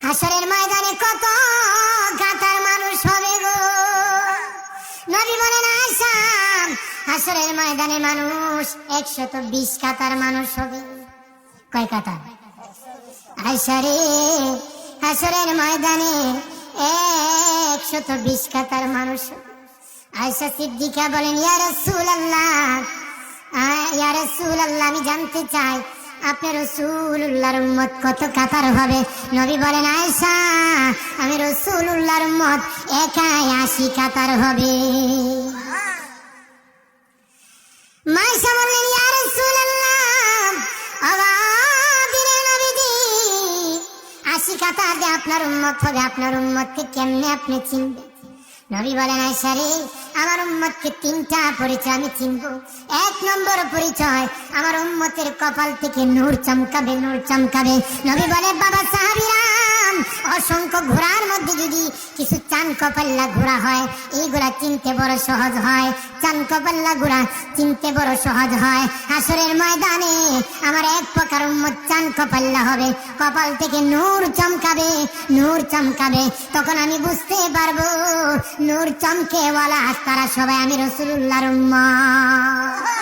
হাসরের ময়দানে কত কাতার মানুষ হবে গো। নবী বলেন আয়েশা, হাসরের ময়দানে মানুষ 120 কাতার মানুষ হবে। কয় কাতার? আয়েশা রে, হাসরের ময়দানে 120 কাতার মানুষ। আয়েশা সিদ্দিকা বলেন ইয়া রাসূলুল্লাহ, ইয়া রাসূলুল্লাহ, আমি জানতে চাই আপনার রাসূলুল্লাহর উম্মত কত কাতার হবে? নবী বলেন আয়েশা, আমি রাসূলুল্লাহর উম্মত একাই 80 কাতার হবে। আয়েশা বললেন ইয়া রাসূলুল্লাহ, আওয়াদিনে নবীজি 80 কাতার দিয়ে আপনার উম্মত হবে, আপনার উম্মতকে কেমনে আপনি চিনবেন? নবী বলেন আয়েশা রে, আমার উম্মতকে 3টা পরিচয় আমি চিনব। 1 নম্বর পরিচয়, আমার উম্মতের কপাল থেকে নূর চমকাবে, নূর চমকাবে। নবী বলে বাবা সাহাবীরাম, অসংখ্য ঘোড়ার মধ্যে যদি কিছু চান কপাল্লা ঘোড়া হয়, এইগুলা চিনতে বড় সহজ হয়। চান কপাল্লা ঘোড়া চিনতে বড় সহজ হয়। হাসরের ময়দানে আমার এক প্রকার উম্মত চান কপাল্লা হবে, কপাল থেকে নূর চমকাবে, নূর চমকাবে। তখন আমি বুঝতে পারবো নূর চমকেওয়ালা তারা সবাই আমি রাসূলুল্লাহর উম্মত।